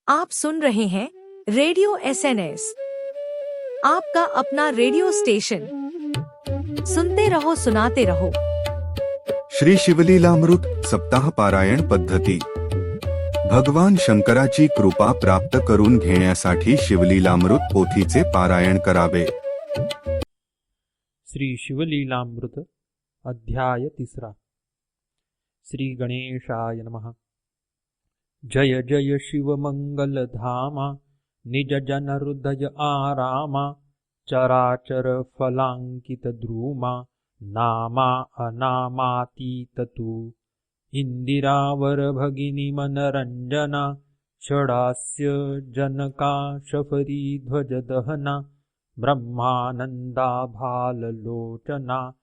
आप सुन रहे हैं रेडियो एसएनएस, आपका अपना रेडिओ स्टेशन। सुनते रहो, सुनाते रहो। श्री शिवलीलामृत सप्ताह पारायण पद्धती. भगवान शंकराची कृपा प्राप्त करून घेण्यासाठी शिवलीलामृत पोथीचे पारायण करावे. श्री शिवलीलामृत अध्याय 3. श्री गणेशाय नमः. जय जय शिव मंगल धामा, निज जन हृदय आरामा, चराचर फलांकित द्रुमा, नामा अनामातीत तू. इंदिरावर भगिनी मनरंजना, षडास्य जनका शफरी ध्वज दहना, ब्रह्मानंदा भाललोचना,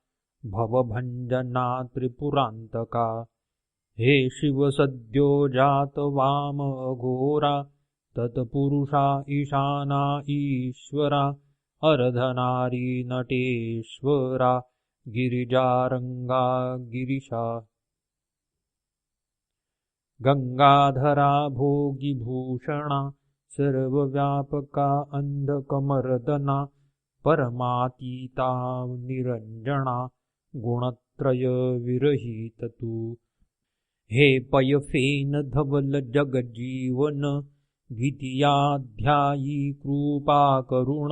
भवभंजना त्रिपुरांतका. हे शिव सद्यो जात वाम अघोरा, तत्पुरुषा ईशाना ईश्वरा, अर्धनारी नटेश्वरा, गिरिजारंगा गिरीशा. गंगाधरा भोगी भूषणा, सर्वव्यापका अंधकमर्दना, परमातीता निरंजना, गुणत्रय विरहित तू. हे पयफेन धवल जगजीवन, द्वितीयाध्यायी कृपा करुण,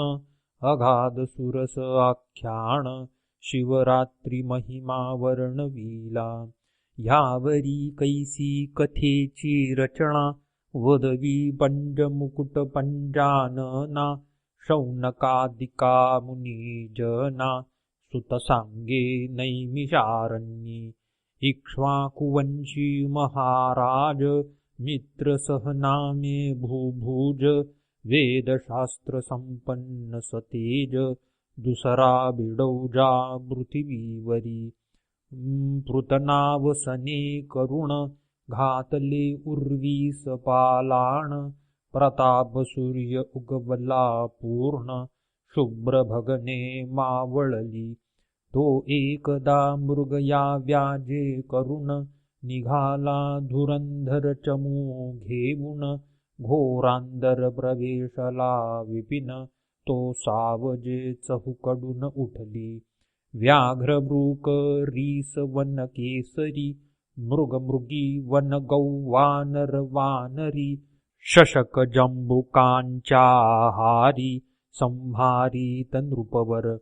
अगाध सुरस आख्यान, शिवरात्री महिमा वर्णविला. यावरी कैसी कथेची रचना, वदवी पंचमुकुट पंचानना, शौनकादिका मुनिजना, सुतसांगे नैमिषारण्ये. इक्ष्वाकुवंशी महाराज, मित्रसहनामे भूभुज, वेदशास्त्र संपन्न सतेज, दुसरा बिडौजा पृथ्वीवरी. पृतनावसने करुण, घातले उर्वीस पालाण, प्रताप सूर्य उगवला पूर्ण, शुभ्र भगने मावळली. तो एकदा मृग या व्याजे करुण, निघाला धुरंधर चमू घेऊन, घोरांदर प्रवेशला विपिन, तो सावजे चहूकडून उठली. व्याघ्र मृग रीस वन केसरी, मृगमृगी वन गौ वानर वानरी, शशक जंबुकांच्या हारी, संहारी तनृपवर.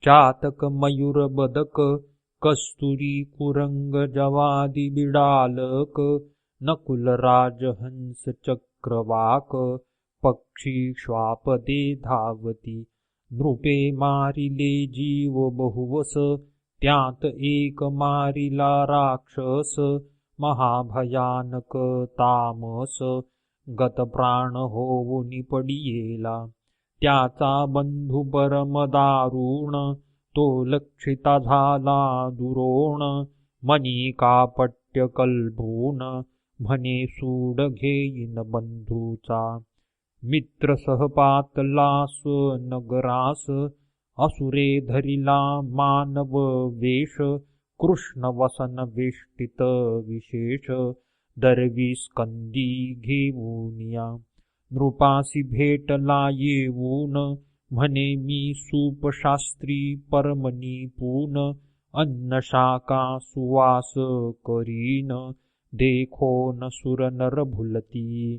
चातक मयूर बदक, कस्तुरी कुरंग जवादी बिडालक, नकुल राजहंस चक्रवाक, पक्षी श्वापदे धावती. नृपे मारिले जीव बहुवस, त्यात एक मारिला राक्षस, महाभयानक तामस, गतप्राण होऊनी पडियेला. त्याचा बंधू परमदारुण, तो लक्षिता झाला दुरोण, मनी कापट्य कल्पून, म्हणे सूड घेईन बंधूचा. मित्र सहपातला स्वनगरास, असुरे धरिला मानव वेश, कृष्ण वसन वेष्टित विशेष, दरवी स्कंदी घेऊनिया. नृपासी भेटला येऊन, म्हणे मी सूपशास्त्री परमनिपून, अन्न शाका सुवास करीन, देखोन सुर नर भुलती.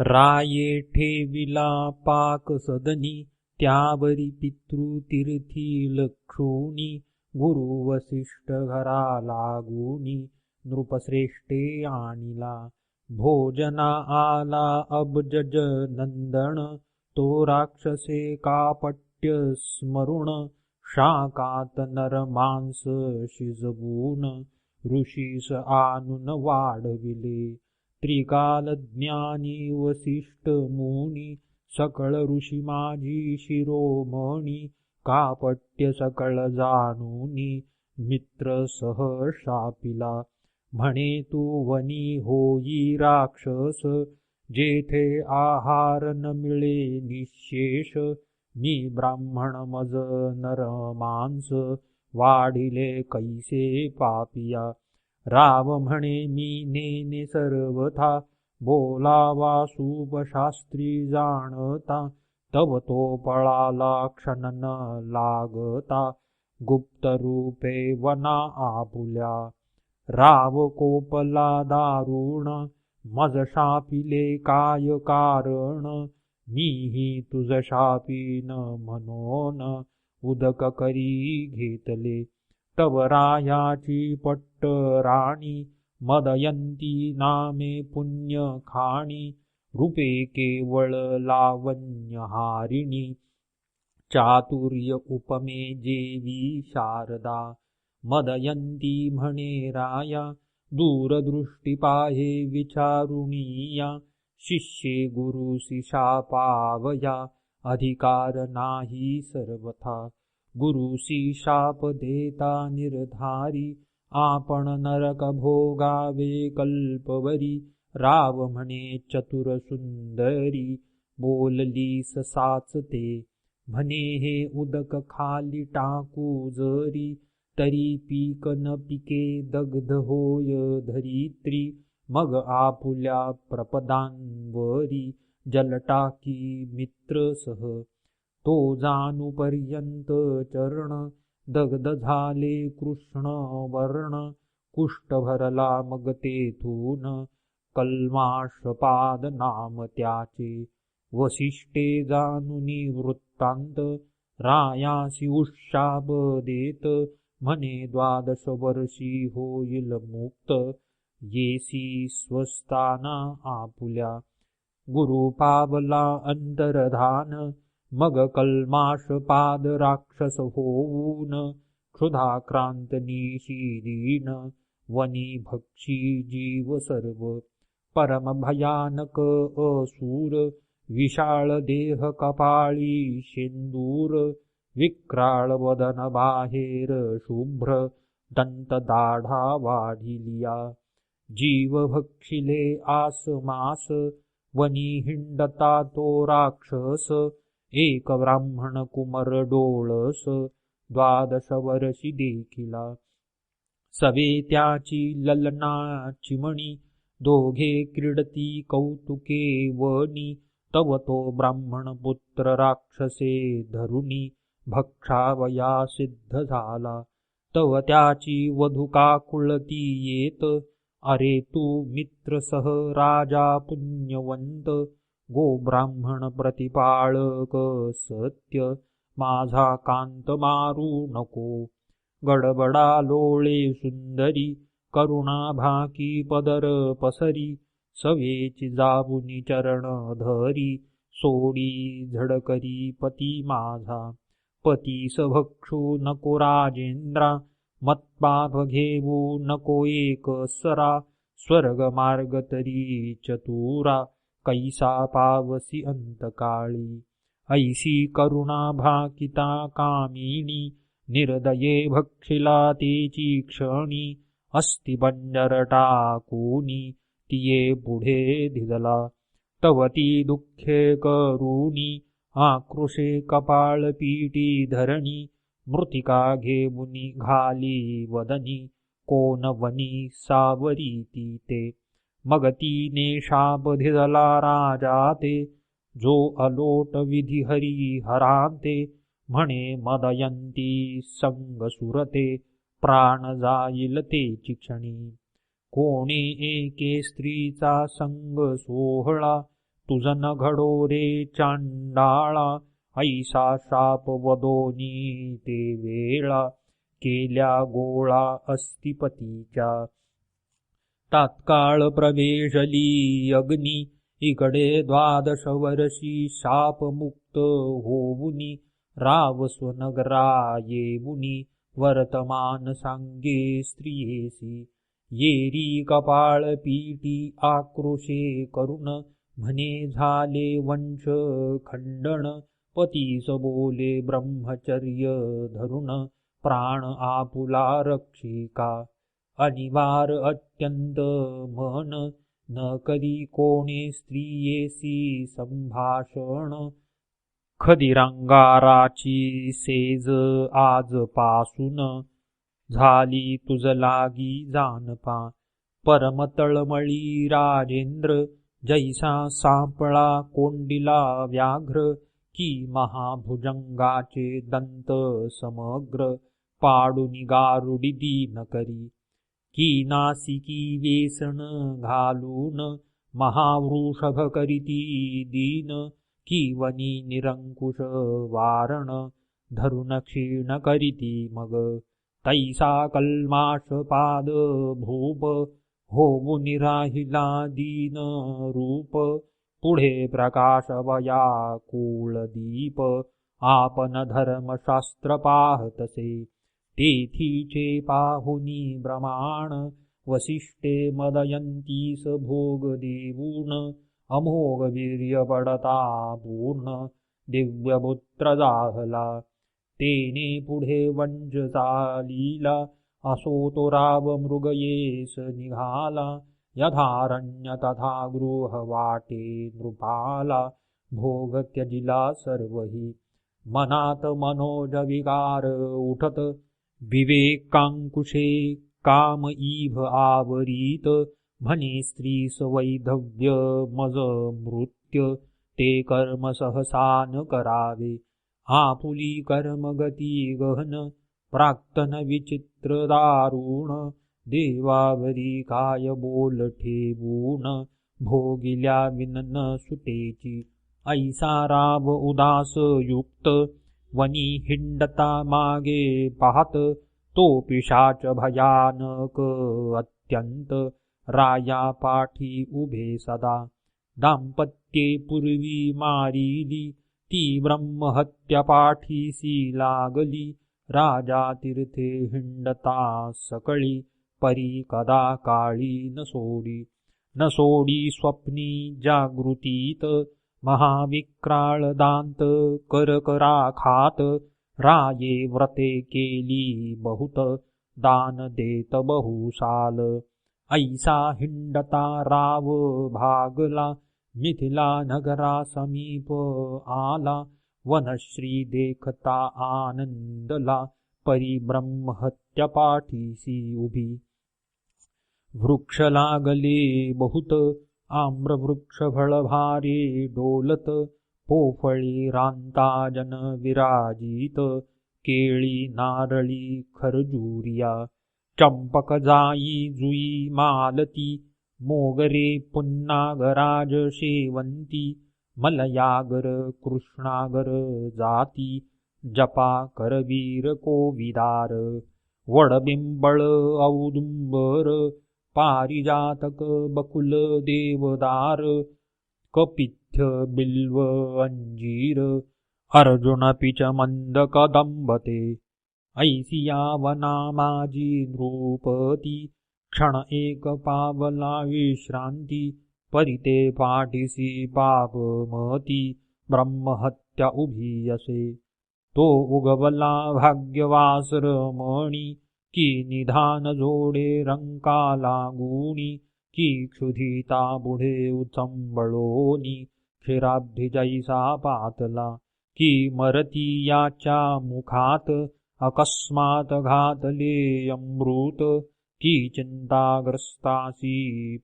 राये ठेविला पाक सदनी, त्यावरी पितृतीर्थी लक्षुणी, गुरु वसिष्ठ घरा लागुनी, नृपश्रेष्ठे आणिला. भोजना आला अब्जज नंदन, तो राक्षसे कापट्य स्मरुण, शाकात नर मांस शिजवून, ऋषीस आणून वाढविले. त्रिकाल ज्ञानी वसिष्ठ मुनी, सकळ ऋषी माझी शिरोमणी, कापट्य सकळ जाणूनी, मित्र सह शापिला. म्हणे तू वनी होई राक्षस, जेथे आहार न मिळे निशेष, मी ब्राह्मण मज नर मांस, वाढिले कैसे पापिया. राव म्हणे मी नेने सर्वथा, बोलावा शुभशास्त्री जाणता, तव तो पळाला क्षण न लागता. गुप्त रूपे वना आपुल्या, राव कोपला दारुण. मज शापिले काय कारण, मीही तुझ शापीन म्हणून. उदक करी घेतले तव रायाची पट्टराणी. मदयंती नामे पुण्य खाणी, रूपे केवळ लावण्यहारिणी. चातुर्य उपमे जेवी शारदा, मदयंती म्हणे राया. दूरदृष्टी पाहे विचारुणीया, शिष्ये गुरुसी शापावया. अधिकार नाही सर्वथा, गुरुसी शाप देता निर्धारी. आपण नरक भोगावे कल्पवरी, राव म्हणे चतुर सुंदरी. बोललीस साचते म्हणे हे उदक खाली टाकू जरी. तरी पीक न पिके दग्ध होय धरित्री. मग आपुल्या प्रपदांवरी, जल टाकी मित्र सह. तो जाणूपर्यंत चरण, दग्ध झाले कृष्ण वर्ण. कुष्ठ भरला मग तेथून, कल्माषपाद नाम त्याचे. वसिष्ठे जाणुनी वृत्तांत, रायासी उशाप देत. म्हणे 12 वर्षी होईल मुक्त, येसी स्वस्थाना आपुल्या. गुरु पावला अंतर्धान, मग कल्माषपाद राक्षस होऊन. क्षुधाक्रांत निशीदीन, वनी भक्षी जीव सर्व. परम भयानक असुर, विशाळ देह कपाळी शेंदूर. विक्राळ वदन बाहेर शुभ्र, दंत दाढा वाढिलिया. जीव भक्षिले आसमास, वनी हिंडता तो राक्षस. एक ब्राह्मण कुमर डोळस, 12 वर्षी देखिला. सवे त्याची ललनाची मणी, दोघे क्रीडती कौतुके वनी. तव तो ब्राह्मण पुत्र राक्षसे धरुणी, भक्षावया सिद्ध झाला. तव त्याची वधू काकुळती येत. अरे तू मित्र सह राजा पुण्यवंत, गो ब्राह्मण प्रतिपाळक सत्य. माझा कांत मारू नको, गडबडा लोळे सुंदरी. करुणा भाकी पदर पसरी, सवेची जाबुनी चरण धरी. सोडी झडकरी पती माझा, पतीस भक्षू नको राजेंद्रा. मत्पाप घेऊ नको एक सरा, स्वर्ग मार्ग तरी चतुरा. कैसा पावसी अंतकाळी, ऐसी करुणा भाकिता कामिनी. निर्दये भक्षिला तेची क्षणी, अस्ति बंजर टाकूनी. तिये पुढे धिजला, तव ती दुःखे करुणी. आक्रोशे कपाळ पीटी धरणी, मृतिका घेऊनी घाली वदनी. कोण वनी सावरीती ते, मग तिने शाप धिजला राजा ते. जो अलोट विधी हरी हरांते, म्हणे मदयंती संग सुरते. प्राण जाईल तेची क्षणी, कोणी एके स्त्रीचा संग सोहळा. तुझ न घडो रे चांडाळा, ऐसा शाप वदोनी ते वेळा. केल्या गोळा अस्तिपतीच्या, तात्काळ प्रवेशली अग्नी. इकडे 12 वर्षी शापमुक्त होऊनी. राव स्वनगरा येऊनी, वर्तमान सांगे स्त्रियेसी. येरी कपाळ पीटी आक्रोशे करुण, म्हणे झाले वंश खंडन. पतीस बोले ब्रह्मचर्य धरुण, प्राण आपुला रक्षिका. अनिवार अत्यंत मन, न करी कोणे स्त्रियेसी संभाषण. खदिरांगाराची सेज आजपासून, झाली तुझ लागी जानपा. परम तळमळी राजेंद्र, जैसा सापळा कोंडिला व्याघ्र की महाभुजंगाचे दंत समग्र पाडुनी गारुडी दीन करी की नासिकी वेसण घालून महावृषभ करीती दीन की वनी निरंकुश वारण धरुण क्षीण करीती मग तैसा कल्माश पाद भूप होऊनी राहिला दीन रूप पुढे प्रकाशवया कुलदीप आपण धर्मशास्त्र पाहतसे तेथीचे पाहुनी ब्रह्माण वसिष्ठे मदयंतीस भोग देऊन अमोघ वीर्य पडता पूर्ण दिव्यपुत्र जाहला तेने पुढे वंश चालीला असो तो राव मृगयेस निघाला यथारण्य तथा गृह वाटे नृपाला भोग त्यजिला सर्वही मनात मनोज विकार उठत विवेकांकुशे काम ईभ आवरीत म्हणे स्त्रीस वैधव्य मज मृत्य ते कर्म सहसा न करावे आपुली कर्मगती गहन प्राक्तन विचित्र दारुण देवावरी काय बोल ठेवून भोगिल्या विनन सुटेची ऐसा राव उदास युक्त वनी हिंडता मागे पाहत तो पिशाच भयानक अत्यंत राया पाठी उभे सदा दाम्पत्ये पूर्वी मारिली ती ब्रह्महत्या पाठीसी लागली राजा तीर्थे हिंडता सकळी परी कदा काळी न सोडी स्वप्नी जागृतीत महाविक्राळ दांत करकरा खात राये व्रते केली बहुत दान देत बहुसाल ऐसा हिंडता राव भागला मिथिला नगरा समीप आला वनश्री देखता आनंदला परी ब्रह्महत्या पाठीसी उभी वृक्ष लागले बहुत आम्रवृक्ष फळभारे डोलत पोफळी रांताजन विराजित केळी नारळी खरजुरिया चंपक जाई जुई मालती मोगरे पुन्नागराज शेवंती मलयागर कृष्णागर जाती जपा करवीर कोविदार वडबिंबळ औदुंबर पारिजातक बकुल देवदार कपिथ्य बिल्व अंजीर अर्जुन पिच मंद कदंबते ऐसिया वना माझी नृपती क्षण एक पावला विश्रांती परिते पाठीसी पापमती ब्रह्महत्या उभी असे तो उगवला भाग्यवासर मणी की निधान जोडे रंकाला गुणी की क्षुधिता बुढे उचंबळोनी क्षीराब्धी जैसा पातला की मरती याच्या मुखात अकस्मात घातले अमृत की चिंताग्रस्तासी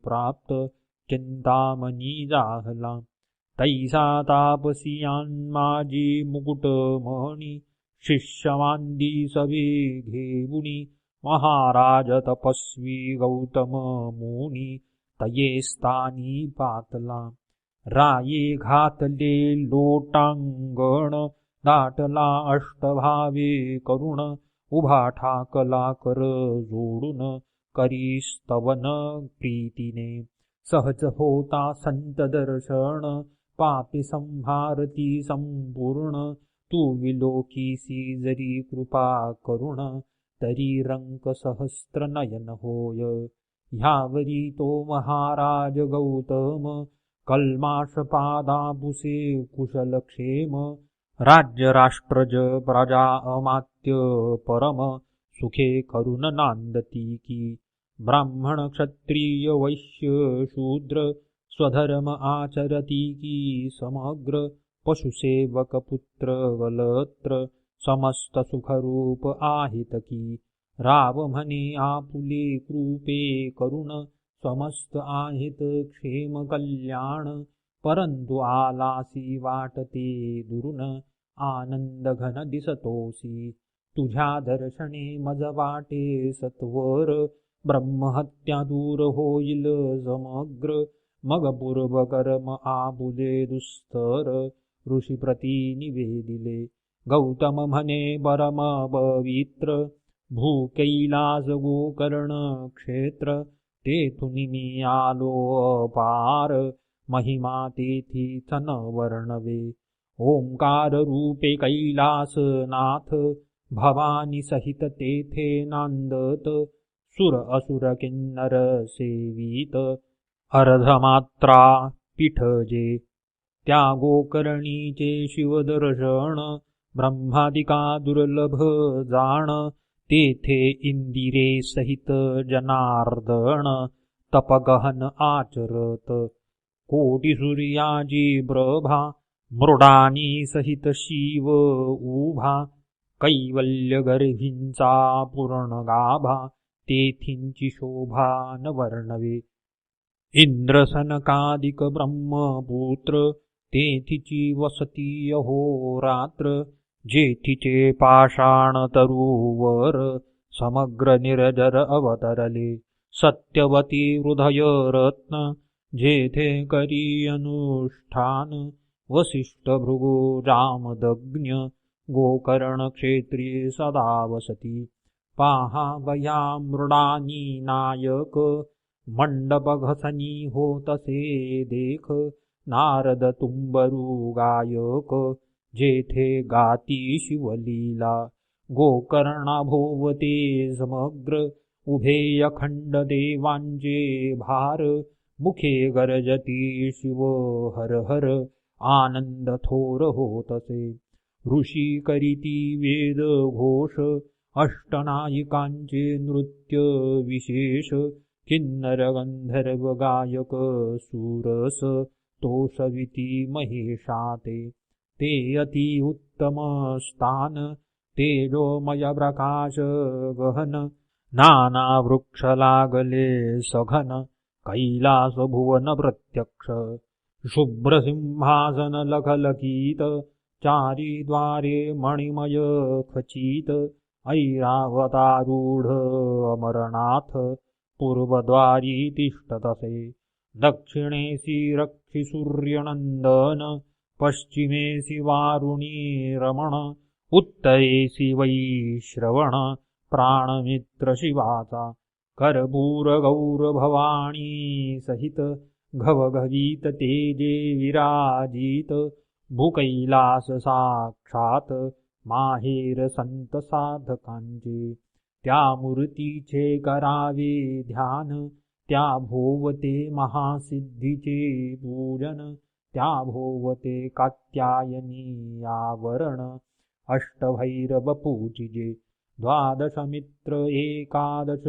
प्राप्त चिंतामणी जाहला तैसा तापसियान माझी मुकुट मणी शिष्यवांदी सवे घेऊनी महाराज तपस्वी गौतम मुनी तये स्थानी पातला राये घातले लोटांगण दाटला अष्टभावे करुण उभा ठाकला कर जोडून करी स्तवन प्रीतीने सहज होता संत दर्शन पापी संहारती संपूर्ण तू विलोकीसी जरी कृपा करुण तरी रंक सहस्त्र नयन होय ह्यावरी तो महाराज गौतम कल्माश पादापुसे कुशलक्षेम राज्य राष्ट्रज प्रजा अमात्य परम सुखे करुण नांदती की ब्राह्मण क्षत्रिय वैश्य शूद्र स्वधर्म आचरती की समग्र पशुसेवक पुत्र वलत्र समस्त सुखरूप आहित की राव म्हणे आपुले कृपे करुण समस्त आहेत क्षेम कल्याण, परंतु आलासी वाटते दुरून, आनंद घन दिसतोसी. तुझ्या दर्शने मज वाटे सत्वर, ब्रह्महत्या दूर होईल समग्र. मग पूर्व कर्म आबुले दुस्तर, ऋषीप्रती निवेदिले. गौतम म्हणे परम पवित्र, भू कैलास गोकर्ण क्षेत्र. तेथून मी आलो अपार, महिमा तेथीच न वर्णवे. ओंकार रूपे कैलासनाथ, भवानी सहित तेथे नांदत. सुर असुर किन्नर सेवित, अर्धमात्रा पिठजे. त्या गोकर्णीचे शिवदर्शन, ब्रह्मादिका दुर्लभ जाण. तेथे इंदिरे सहित जनार्दन, तपगहन आचरत. कोटी सूर्याची प्रभा, मृडानी सहित शिव उभा. कैवल्य गर्भींचा पूर्ण गाभा, तेथींची शोभा न वर्णवे. इंद्र सनकादिक ब्रह्मपुत्र, तेथीची वसती अहोरात्र. जेथीचे पाषाण तरुवर, समग्र निर्जर अवतरले. सत्यवती हृदय रत्न, जेथे करी अनुष्ठान. वसिष्ठ भृगु जामदग्न्य, गोकर्ण क्षेत्री सदा वसती. पाहावया मृडानी नायक, मंडप घसनी होतसे देख. नारद तुंबरू गायक, जेथे गाती शिवलीला. गोकर्णा भोवते समग्र, उभे अखंड देवांचे भार. मुखे गर्जती शिव हर हर, आनंद थोर होतसे. ऋषी करीती वेद घोष, अष्टनायिकांचे नृत्य विशेष. किन्नर गंधर्व गायक सुरस, तोषविती महेशाते. ते अति उत्तम स्थान, तेजोमय प्रकाश गहन. नाना वृक्ष लागले सघन, कैलास भुवन प्रत्यक्ष. शुभ्र सिंहासन लखलकित, चारी द्वारे मणिमय खचित. ऐरावतारूढ अमरनाथ, पूर्वद्वारी तिष्ठतसे. दक्षिणेसी रक्षि सूर्यनंदन, पश्चिमेसी वारुणी रमण. उत्तरेसी वैश्रवण, प्राणमित्र शिवाचा. कर्पूर गौर भवानी सहित, घवघवीत तेजे विराजित. भूकैलास साक्षात, माहेर संत साधकांचे. त्या मूर्तीचे करावे ध्यान, त्या भोवते महासिद्धीचे पूजन. त्या भोवते कात्यायनी आवरण, अष्टभैरव पूजिजे. द्वादश मित्र एकादश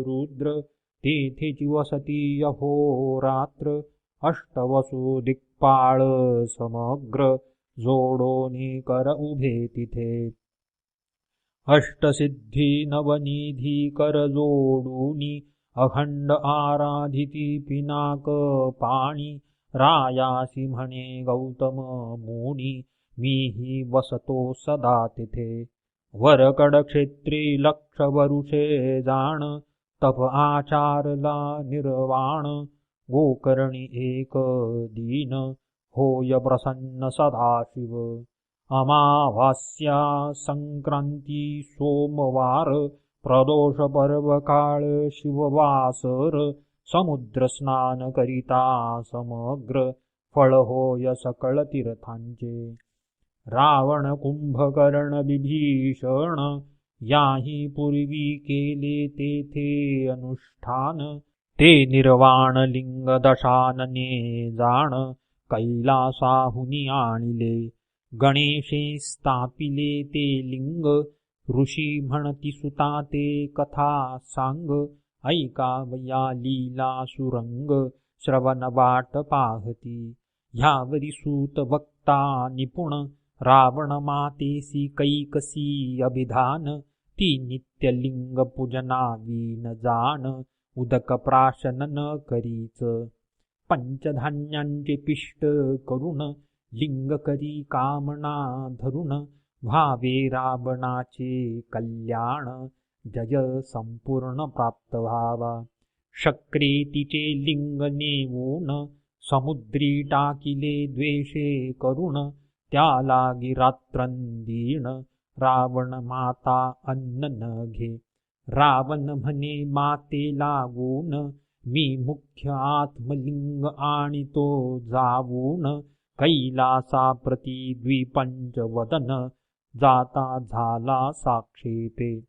रुद्र, तेथेची वसती अहोरात्र. अष्टवसु दिक्पाळ समग्र, जोडोनी कर उभे तिथे. अष्टसिद्धी नवनिधी कर जोडूनी, अखंड आराधिती पिनाक पाणी. रायासी म्हणे गौतम मुनी, मीही वसतो सदा तिथे. वरकड क्षेत्री लक्ष वरुषे जाण, तप आचारला निर्वाण. गोकर्णी एक दीन, होय प्रसन्न सदाशिव. अमावास्या संक्रांती सोमवार, प्रदोष पर्व काळ शिववासर. समुद्र स्नान करिता समग्र, फळ होय सकळ तीर्थांचे. रावण कुंभकर्ण विभीषण, याही पूर्वी केले तेथे अनुष्ठान. ते निर्वाण लिंग दशानने जाण, कैलासाहुनी आणिले. गणेशे स्थापिले ते लिंग, ऋषी म्हणती सुता ते कथा सांग. ऐकावया लीला सुरंग, श्रवण वाट पाहती. ह्यावरी सूत वक्ता निपुण, रावण मातेसी कैकसी अभिधान. ती नित्यलिंग पूजना वीन जाण, उदक प्राशन न करीच. पंचधान्यांचे पिष्ट करून लिंग करी कामना धरून, व्हावे रावणाचे कल्याण, जय संपूर्ण प्राप्त व्हावा. शक्रेतीचे लिंग नेऊन समुद्री टाकिले द्वेषे करून, त्या लागी रात्रंदिण रावण माता अन्न न घे. रावण म्हणे माते लागून, मी मुख्य आत्मलिंग आणितो जावून. कैलासा प्रति द्विपंचवदन, जाता झाला साक्षेपे.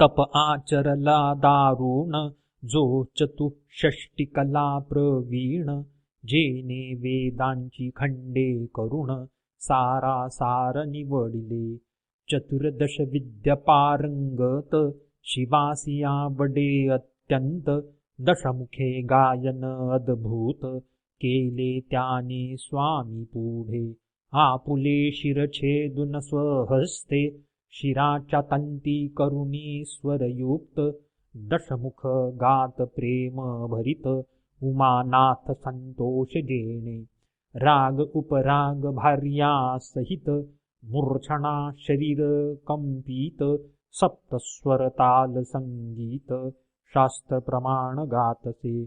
तप आचरला दारुण, जो चतुष्षष्टिकला प्रवीण. जेने वेदांची खंडे करून, सारासार निवडिले. चतुर्दश विद्या पारंगत, शिवासी आवडे अत्यंत. दशमुखे गायन अद्भुत, केले त्याने स्वामी पुढे. आपुले शिरछेदुन स्वहस्ते, शिराच्या तंती करुणी स्वरयुक्त. दशमुख गात प्रेम भरित, उमानाथ संतोष जेणे. राग उपराग भार्या सहित, मूर्छणा शरीर कंपित. सप्तस्वर ताल संगीत, शास्त्र प्रमाण गातसे.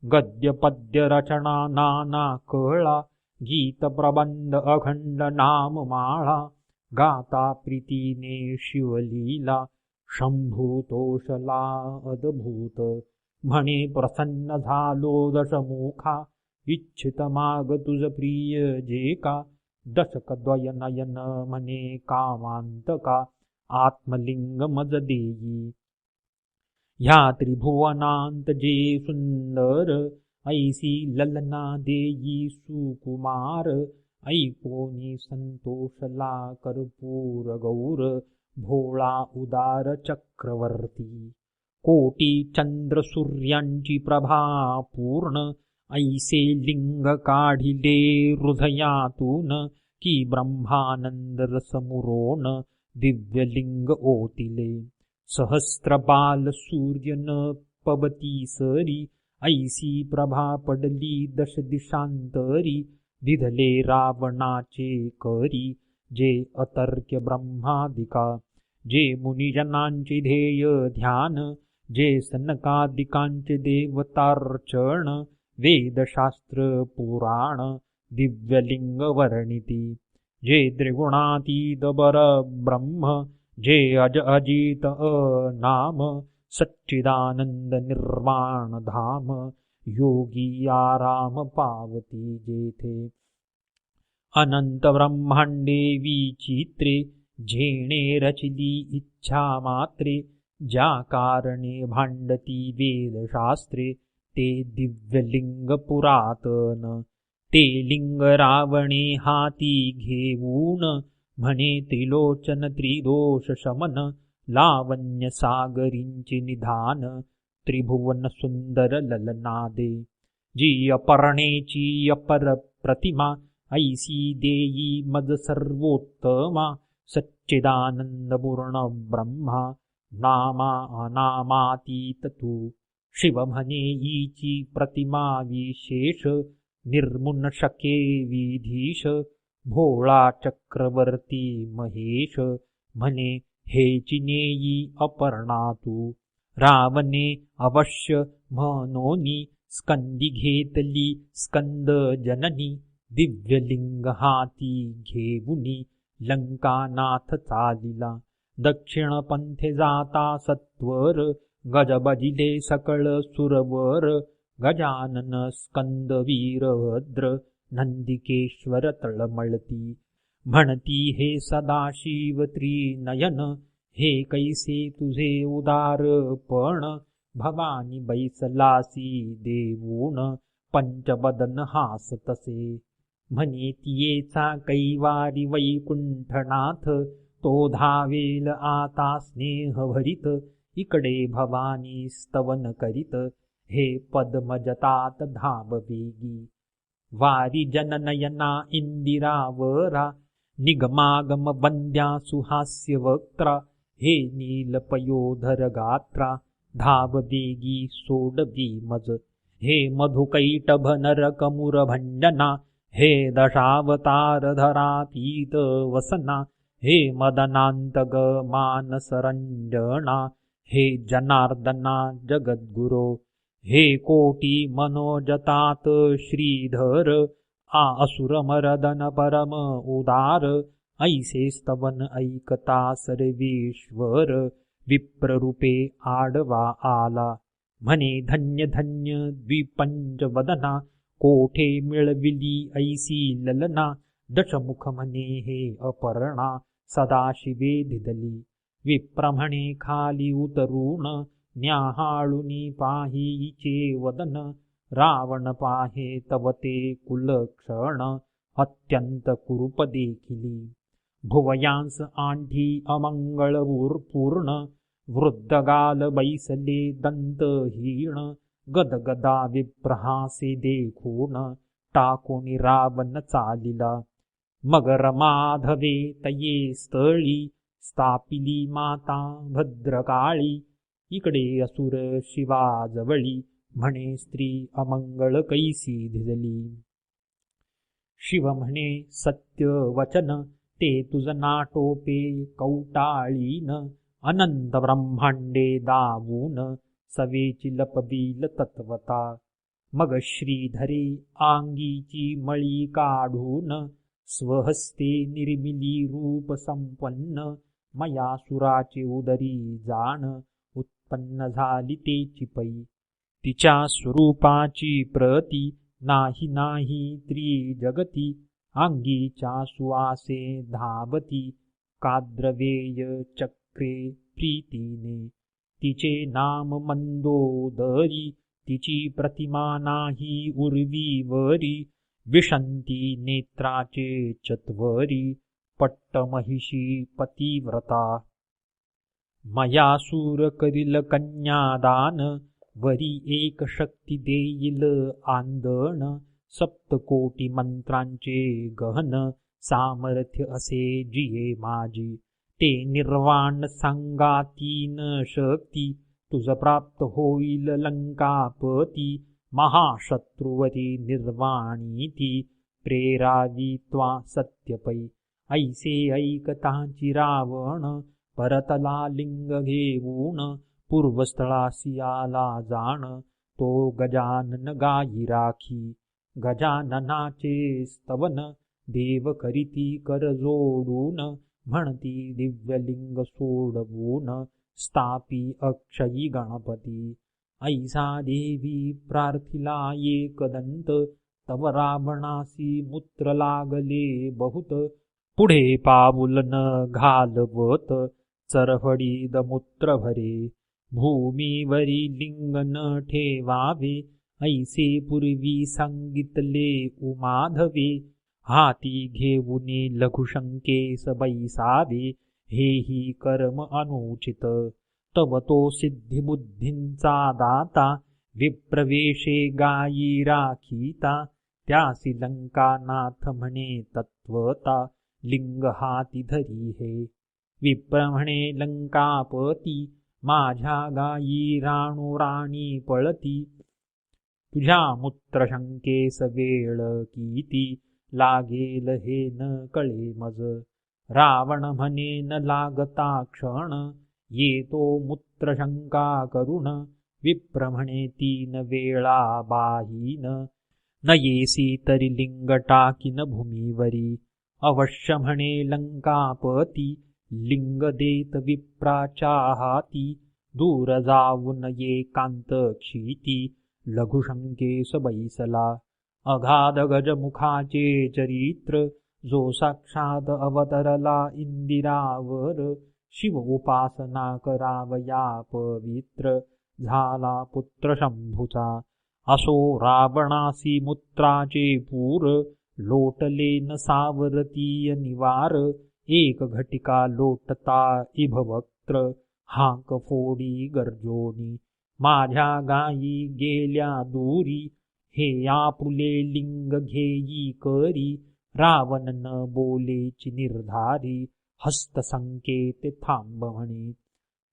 गद्य पद्य रचना नाना कळा, गीत प्रबंध अखंड नाम माळा. गाता प्रीतीने शिवलीला, शंभूतोषला अद्भुत. म्हणे प्रसन्न झालो दशमुखा, इच्छित माग तुझ प्रिय जे का. दशकद्वय नयन म्हणे कामांतका, आत्मलिंग मज देई. ह्या त्रिभुवनांत जे सुंदर, ऐसी ललना देई सुकुमार. ऐकोनी संतोषला कर्पूर गौर, भोळा उदार चक्रवर्ती. कोटी चंद्र सूर्यांची प्रभा पूर्ण, ऐसे लिंग काढिले हृदयातून. की ब्रह्मानंद रसमुरोण, दिव्यलिंग ओतिले. सहस्त्र बाल सूर्य न पबती सरी, ऐसी प्रभा पडली दश दिशांतरी. दिधले रावणाचे करी, जे अतर्क्य ब्रह्मादिका. जे मुनिजनांचे ध्येय ध्यान, जे सनकादिकांचे देवतार्चन. वेदशास्त्र पुराण, दिव्यलिंग वर्णिती. जे त्रिगुणातीत परब्रह्म, जे अज अजित अनाम. सच्चिदानंद निर्वाण धाम, योगी आराम पावती जेथे. अनंत ब्रह्मांडे विचित्रे, झेणे रचिली इच्छा मात्रे. ज्या कारणे भांडती वेदशास्त्रे, ते दिव्यलिंग पुरातन. ते लिंग रावणे हाती घेऊन, म्हणे त्रिलोचन त्रिदोष शमन. लावण्य सागरींचे निधान, त्रिभुवन सुंदर ललनादे. जी अपर्णेची अपर प्रतिमा, ऐसी देई मज सर्वोत्तमा. सच्चिदानंद पूर्ण ब्रह्मा, नामा अनामातीत तू. शिव म्हणे ईची प्रतिमा विशेष, निर्मुन शके विधीश. भोळा चक्रवर्ती महेश, म्हणे हेची नेई अपर्णा तू. रावणे अवश्य म्हणोनी, स्कंदी घेतली स्कंद जननी. दिव्यलिंग हाती घेऊनी, लंकानाथ चालिला. दक्षिण पंथे जाता सत्वर, गज बजिले सकळ सुरवर. गजानन स्कंद वीरभद्र, नंदिकेश्वर तळमळती. म्हणती हे सदाशिव त्रिनयन, हे कैसे तुझे उदारपण. भवानी बैसलासी देऊन, पंचबदन हासतसे. म्हणे तियेचा कैवारी वैकुंठनाथ, तो धावेल आता स्नेहभरित. इकडे भवानी स्तवन करीत, हे पद्मजतात धाबवेगी. वारी जननयना इंदिरावरा, निगमागम वंद्या सुहास्य वक्त्रा. हे नीलपयोधर गात्रा, धाव बेगी सोडवी मज. हे मधुकैटभ नरक मुरभंजना, हे दशावतार धरातीत वसना, हे मदनांतग मानसरंजना, हे जनार्दना जगद्गुरो, हे कोटी मनोजतात श्रीधर, आ असुरमरदन परम उदार, ऐसे स्तवन ऐकता सर्वेश्वर, विप्ररूपे आडवा आला. म्हणे धन्य धन्य द्विपंच वदना, कोठे मिळविली ऐसी ललना, दशमुख म्हणे हे अपर्णा, सदाशिवे धिदली. विप्र म्हणे खाली उतरून, न्याहाळुनी पाहीचे वदन, रावण पाहे तव ते कुलक्षण, अत्यंत कुरूप देखिली. भुवयांस आंठी अमंगळ पूर्ण, वृद्धगाल बैसले दंतहीण, गदगदा विप्रहासे देखून, टाकोनी रावण चालिला. मग रमाधवे तये स्थळी, स्थापिली माता भद्रकाळी. इकडे असुर शिवाजवळी, म्हणे स्त्री अमंगळ कैसी धिजली. शिव म्हणे सत्य वचन, ते तुझ नाटोपे कौटाळीन, अनंत ब्रह्मांडे दावून, सवेची लपबील तत्वता. मग श्रीधरे आंगीची मळी काढून, स्वहस्ते निर्मिली रूप संपन्न, मया सुराचे उदरी जाण, उत्पन्न झाली तेची पै. तिच्या स्वरूपाची प्रती, नाही नाही त्रिजगती, अंगीच्या सुवासे धावती, काद्रवेय चक्रे प्रीतीने. तिचे नाम मंदोदरी, तिची प्रतिमा नाही उर्वीवरी, विशंती नेत्राचे चत्वरी, पट्टमहिषी पतिव्रता. मया सूर करील कन्यादान, वरी एक शक्ती देईल आंदण, सप्तकोटी मंत्रांचे गहन, सामर्थ्य असे जिये माझी. ते निर्वाण सांगातीन शक्ती, तुझ प्राप्त होईल लंकापती, महाशत्रुवरी निर्वाणी ती, प्रेरावी त्वा सत्यपै. ऐसे ऐकताची रावण, परतला लिंग घेऊन, पूर्वस्थळासी आला जाण, तो गजानन गायी राखी. गजाननाचे स्तवन, देव करीती कर जोडून, म्हणती दिव्यलिंग सोडवून, स्थापी अक्षयी गणपती. ऐसा देवी प्रार्थिला एकदंत, तव रावणासी मूत्र लागले बहुत. पुढे पाऊल न घालवत, चरफडीद मूत्र भरे. भूमीवरी लिंग न ठेवावे, ऐसे पूर्वी सांगितले उमाधवे. हाती घेऊनी लघुशंकेस बैसावे, हेही कर्म अनुचित. तव तो सिद्धिबुद्धींचा दाता, विप्रवेशे गायी राखीता. त्यासी लंकानाथ म्हणे तत्वता, लिंग हाती धरी हे. विप्र म्हणे लंकापती, माझ्या गायी राणोराणी पळती. तुझ्या मूत्रशंकेस वेळ किती, लागेल हे न कळे मज. रावण म्हणे न लागता क्षण, येतो मूत्रशंका करुण. विप्र म्हणे 3 वेळा बाहीन, न येसी तरी लिंग टाकीन भूमीवरी. अवश्य म्हणे लंकापती, लिंग देत विप्राच्या हाती. दूर जाऊन एकांत क्षिती, लघुशंकेस बैसला. अगाध गजमुखाचे चरित्र, जो साक्षात अवतरला इंदिरावर. शिव उपासना करावया पवित्र, झाला पुत्र शंभूचा. असो रावणासी मूत्राचे पूर, लोटले न सावरतीय निवार. एक घटिका लोटता इभवक्त्र, हाक फोडी गर्जोनी. माझ्या गायी गेल्या दूरी, हे आपुले लिंग घेई करी. रावण न बोलेची निर्धारी, हस्तसंकेत थांब म्हणे.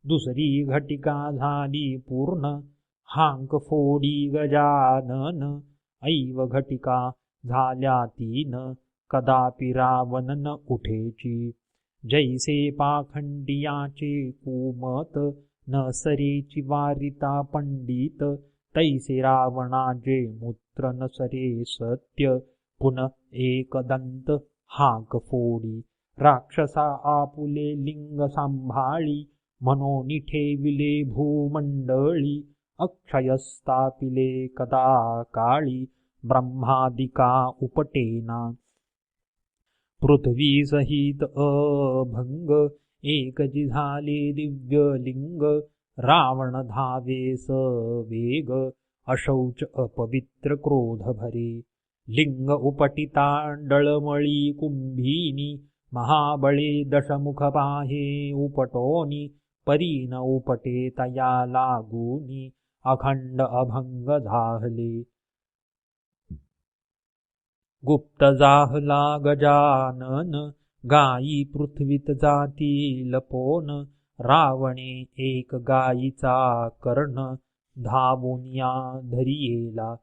दुसरी घटिका झाली पूर्ण, हांक फोडी गजानन. ऐव घटिका झाल्या 3, कदापि रावण न उठेची. जैसे पाखंडियाचे कुमत, न सरेची वारिता पंडित. तैसे रावणाचे मूत्र न सरे सत्य, पुन एकदंत हाक फोडी. राक्षसा आपुले लिंग सांभाळी, म्हणून ठेविले भूमंडळी. अक्षयस्तापिले कदा काळी, ब्रह्मादिका उपटेना. पृथ्वी सहित अभंग, एकची झाले दिव्यलिंग. रावण धावेस वेग, अशौच अपवित्र क्रोध भरे. लिंग उपटिता डळमळी कुंभिनी, महाबळे दशमुख पाहे उपटोनी. परीन उपटे तया लागूनी, अखंड अभंग झाले. गुप्त जाहला गजानन, गायी पृथ्वीत जाती लपोन. रावणे एक गायीचा कर्ण, धावून या धरियेला.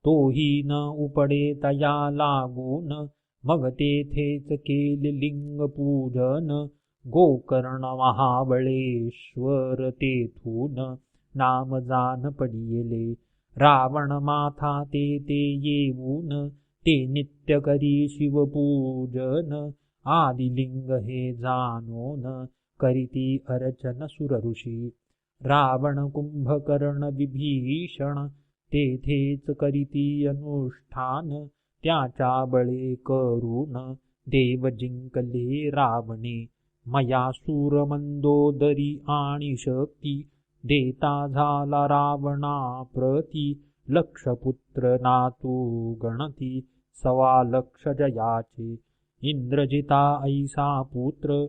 तोही न उपडे तया लागून, मग तेथेच केले लिंग पूजन. गोकर्ण महाबळेश्वर तेथून, नाम जान पडिले. रावण माथा ते येऊन, ते नित्य करी शिवपूजन. आदिलिंग हे जाणून, करीती अर्चन सुर ऋषी. रावण कुंभकर्ण विभीषण, तेथेच करीती अनुष्ठान. त्याच्या बळे करून, देव जिंकले रावणे. मया सूर मंदोदरी आणि शक्ती, देता झाला रावणा प्रती. लक्षपुत्र नातू गणती, 1.25 लक्ष जयाचे. इंद्रजिता ऐसा पुत्र,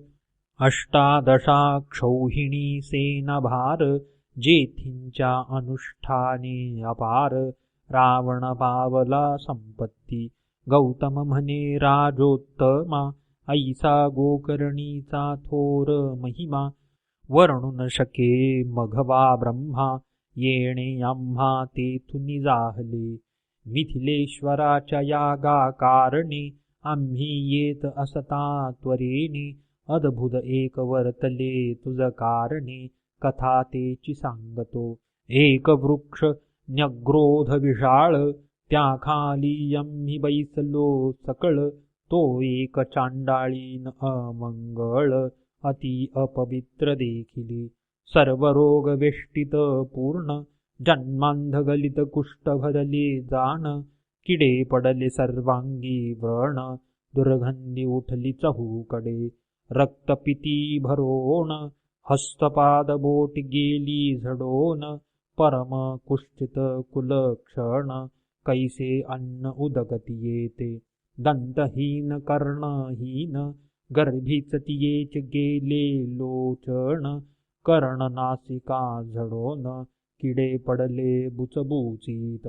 18 क्षौहिणी सेनाभार. जेथींच्या अनुष्ठाने अपार, रावण पावला संपत्ती. गौतम म्हणे राजोत्तमा, ऐसा गोकर्णीचा थोर महिमा. वर्णू न शके मघवा ब्रह्मा, येणे आम्हा तेथुनी जाहले. मिथिलेश्वराच्या यागा कारणे, आम्ही येत असता त्वरेने. अद्भुत एक वर्तले तुझ कारणे, कथा तेची सांगतो. एक वृक्ष न्यग्रोध विशाळ, त्याखाली आम्ही बैसलो सकळ. तो एक चांडाळीन अमंगळ, अति अपवित्र देखिले. सर्व रोग वेष्टित पूर्ण, जन्मांध गलित कुष्ठ भरले जाण. किडे पडले सर्वांगी व्रण, दुर्गंधी उठली चहूकडे. रक्तपिती भरोण, हस्तपाद बोट गेली झडोन. परम कुष्ठित कुलक्षण, कैसे अन्न उदगती येते. दंतहीन कर्णहीन, गर्भीच तियेच गेले लोचन. कर्ण नासिका झडोन, किडे पडले बुचबुचीत.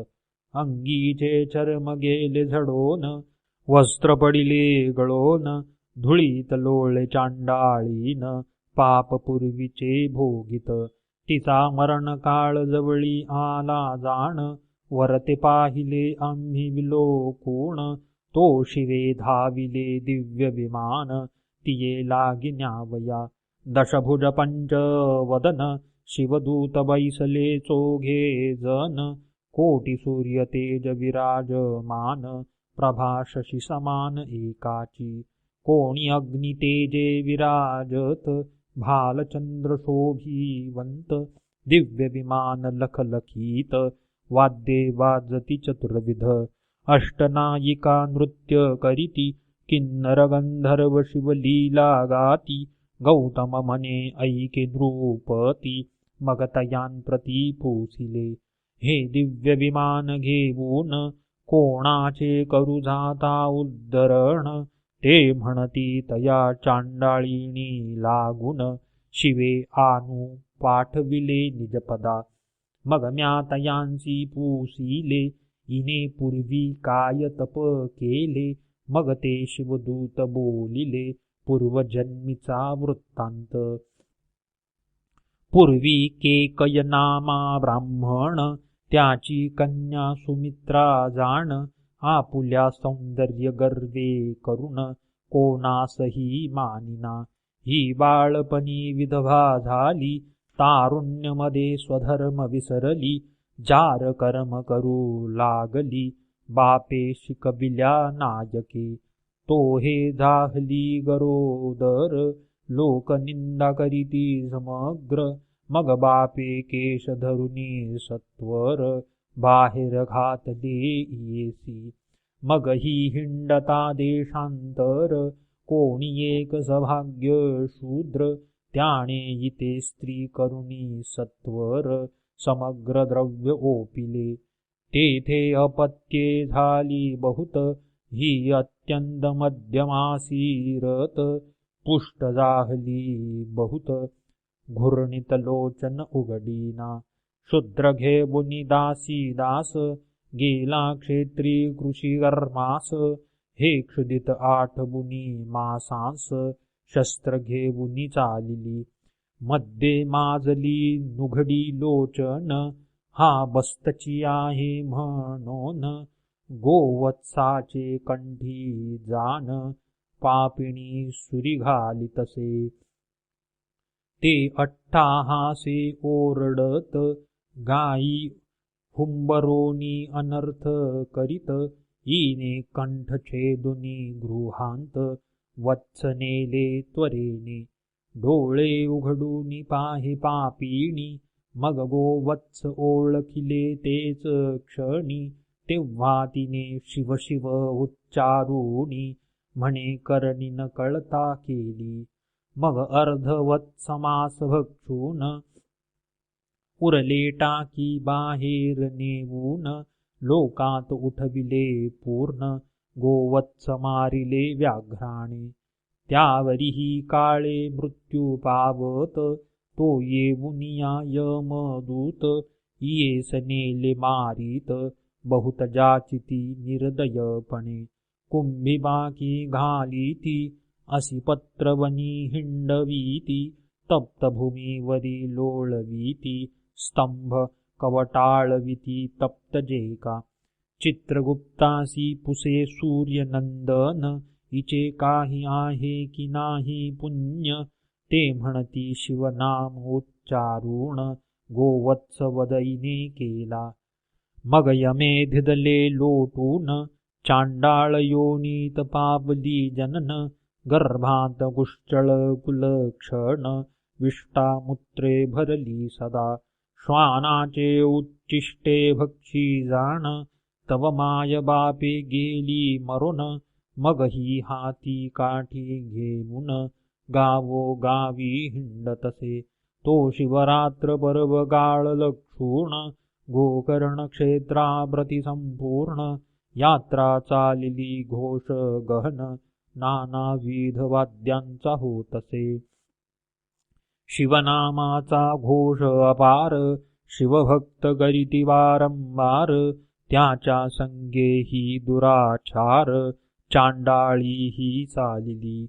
अंगीचे चर्म गेले झडोन, वस्त्र पडिले गळोन. धुळीत लोळले चांडाळीन, पाप पूर्वीचे भोगित. तिचा मरण काळ जवळी आला जाण. वरते पाहिले आम्ही विलोकून, तो शिवे धाविले दिव्य विमान. तिये लागी न्यावया, दशभुज पंचवदन. शिवदूत बैसले चोघे जन, कोटी सूर्य तेज विराजमान. प्रभा शशी समान एकाची, कोणी अग्नि तेजे विराजत. भालचंद्र शोभिवंत, दिव्य विमान लखलखीत. वाद्ये वाजती चतुर्विध, अष्टनायिका नृत्य करीती. किन्नर गंधर्व शिवलीला गाती. गौतम म्हणे ऐके नृपती, मग तयान प्रती पोसिले. हे दिव्य विमान घेऊन, कोणाचे करू जाता उद्धरण. ते म्हणती तया चांडाळीनी लागून, शिवे आणू पाठविले निजपदा. मग म्या तयांसी पूसिले, इने पूर्वी काय तप केले. मग ते शिवदूत बोलिले, पूर्वजन्मीचा वृत्तांत. पूर्वी केकय नामा ब्राह्मण, त्याची कन्या सुमित्रा जाण, आपुल्या सौंदर्य गर्वे करून कोणासही मानिना. ही बाळपणी विधवा झाली, तारुण्यमध्ये स्वधर्म विसरली, जार कर्म करू लागली, बापे शिकविल्या नायके. तो हे जाहली गरोदर, लोक निंदा करीती समग्र, मग बापे केश धरुनी सत्वर, बाहेर घातले येसी. मग ही हिंडता देशांतर, कोणी एक सौभाग्य शूद्र, त्याने इथे स्त्री करुणी सत्वर, समग्र द्रव्य ओपिले. तेथे अपत्ये झाली बहुत, ही अत्यंत मध्यमासीरत, पुष्ट जाहली बहुत, घूर्णित लोचन उघडीना. शूद्र घेऊनी दासी दास, गेला क्षेत्री कृषी कर्मास, हे क्षुदित आठवुनी मासांस, शस्त्र घेऊनी चालिली. मध्ये माजली नुघडी लोचन, हा बस्तची आहे म्हणून, गोवत्साचे कंठी जान, पापिणी सुरी घाली तसे. ते अट्टाहासे ओरडत, गायी हुंबरोनी अनर्थ करीत, ईने कंठ छेदुनी गृहांत, वत्स नेले त्वरेने. डोळे उघडूनी पाहे पापिणी, मग गोवत्स ओळखिले तेच क्षणी. तेव्हा तिने शिव शिव उच्चारुणी, म्हणे करणी न कळता केली. मग अर्धवत्स मास भक्षून, उरले टाकी बाहेर नेऊन, लोकात उठविले पूर्ण, गोवत्स मारिले व्याघ्राने. त्यावरीही काळे मृत्यू पावत, तो येऊनिया यमदूत, येस नेले मारीत, बहुत जाचिती निर्दयपणे. कुंभिबाकी घालीती, असी पत्रवनी हिंडवीती, तप्तभूमीवरी लोळवीती, स्तंभ कवटाळविती तप्त जेका. चित्रगुप्तासी पुसे सूर्यनंदन, हिचे काही आहे की नाही पुण्य, ते म्हणती शिवनामोच्चारुण, गोवत्स वदईने केला. मग यमे धिदले लोटून, चांडाळ योनीत पावली जनन, गर्भात गुश्चळ कुलक्षण, विष्टामूत्रे भरली सदा. श्वानाचे उच्चिष्टे भक्षी जाण, तव माय बापे गेली मरुन, मग ही हाती काठी घेऊन, गावोगावी हिंडतसे. तो शिवरात्र पर्व गाळ लक्षूण, गोकर्ण क्षेत्राप्रती संपूर्ण, यात्रा चालिली घोष गहन, नानाविध वाद्यांचा होतसे. शिवनामाचा घोष अपार, शिवभक्त करीती वारंवार, त्याच्या संगेही दुराचार, चांडाळीही चालिली.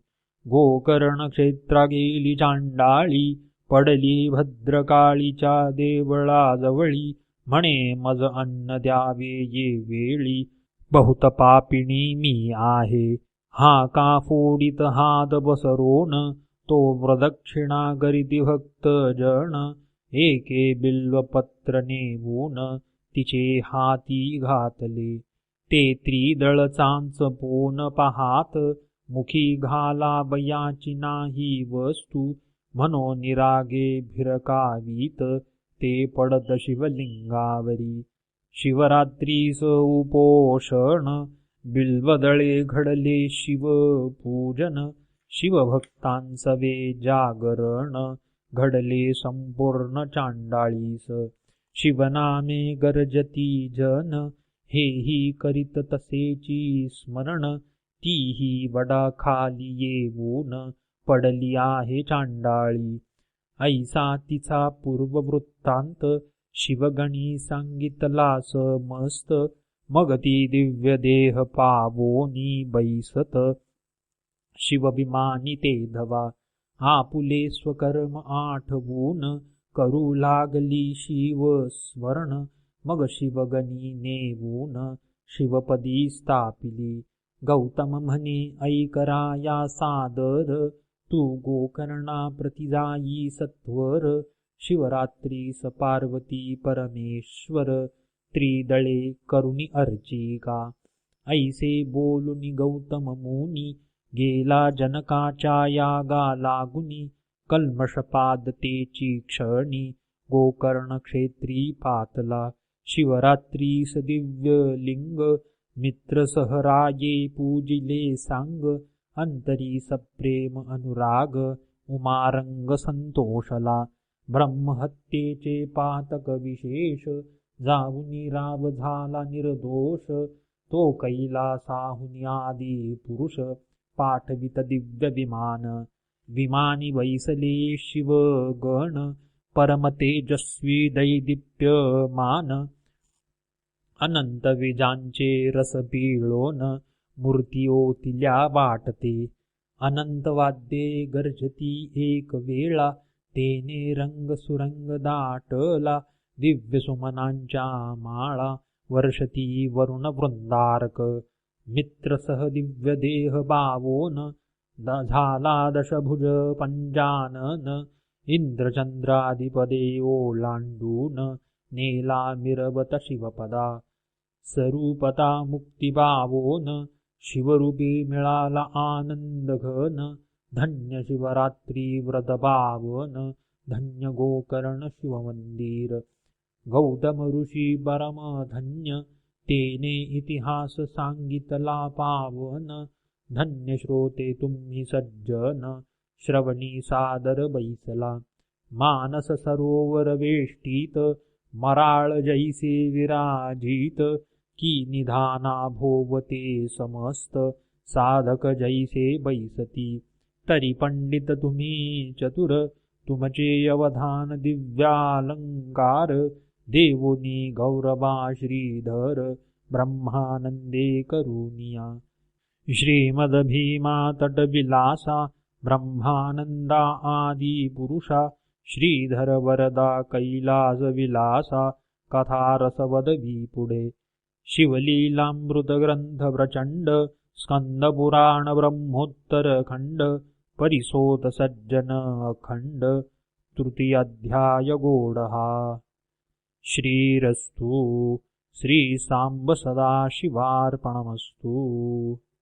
गोकर्ण क्षेत्रा गेली चांडाळी, पडली भद्रकाळीच्या देवळाजवळी, म्हणे मज अन्न द्यावे ये वेळी, बहुत पापिणी मी आहे. हा का फोडित हात बसरोन, तो प्रदक्षिणा करीती भक्त जन, एके बिल्वपत्र नेऊन, तिचे हाती घातले. ते त्रिदळ चांच पोन पाहात, मुखी घाला बयाची नाही वस्तू, म्हणो निरागे भिरकावीत, ते पडत शिवलिंगावरी. शिवरात्रीस उपोषण, बिल्वदळे घडले शिवपूजन, शिवभक्तांसवे जागरण, घडले संपूर्ण चांडाळीस. शिवनामे गर्जती जन, हेही करीत तसेची स्मरण, तीही वडाखाली येऊन, पडली आहे चांडाळी. ऐसा तिचा पूर्ववृत्तांत, शिवगणी सांगितला समस्त, मग ती दिव्य देह पावोनी बैसत. शिवभिमानी ते धवा, आपुले स्वकर्म आठवून, करू लागली शिव स्वर्ण, मग शिवगणी नेवून शिवपदी स्थापिली. गौतम म्हणे ऐकरा या सादर, तू गोकर्णा प्रति जाई सत्वर. शिवरात्रीस पार्वती परमेश्वर, त्रिदळे करुणी अर्चिका. ऐसे बोलुनी गौतम मुनी, गेला जनकाच्या यागा लागुनी. कल्मषपादतेची क्षणी, गोकर्ण क्षेत्री पातला. शिवरात्रीस दिव्य लिंग, मित्र सहराये पूजिले सांग. अंतरी सप्रेम अनुराग, उमारंग संतोषला. ब्रह्महत्येचे पातक विशेष, जाऊनी राव झाला निर्दोष. तो कैलासाहुनी आदी पुरुष, पाठवित दिव्य विमान. विमानी बैसले शिवगण, परमतेजस्वी दैदिप्यमान. अनंत विजांचे रस पिळोन, मूर्ती ओतिल्या वाटते. अनंत वाद्ये गर्जती एक वेळा, तेने रंग सुरंग दाटला. दिव्य सुमनांच्या माळा, वर्षती वरुण वृंदारक. मित्रसह दिव्य देह बावोन, झाला दशभुज पंजानन. इंद्रचंद्रादिपदे ओलांडून, नेला मिरवत शिवपदा. स्वरूपता मुक्ती पावोन, शिवरूपी मिळाला आनंद घन. धन्य शिवरात्री व्रत पावन, धन्य गोकर्ण शिवमंदिर. गौतम ऋषी परम धन्य, तेने इतिहास सांगितला पावन. धन्य श्रोते तुम्ही सज्जन, श्रवणी सादर बैसला. मानस सरोवर वेष्टीत, मराळ जैसे विराजित. की निधाना भोवते समस्त, साधक जैसे बैसती. तरी पंडित तुम्ही चतुर, तुमचे अवधान दिव्यालंकार. देवोनी गौरवा श्रीधर, ब्रह्मानंदे करुनिया. श्रीमद्भीमा तटविलासा, ब्रह्मानंदा आदी पुरुषा. श्रीधर वरदा कैलास विलासा, कथारसवदवी पुढे. शिवलीलामृत ग्रंथ प्रचंड, स्कंद पुराण ब्रह्मोत्तर खंड. परिसोत सज्जन अखंड, तृतीयाध्याय गोडहा. श्रीरस्तु. श्री सांब सदाशिवार्पणमस्तु.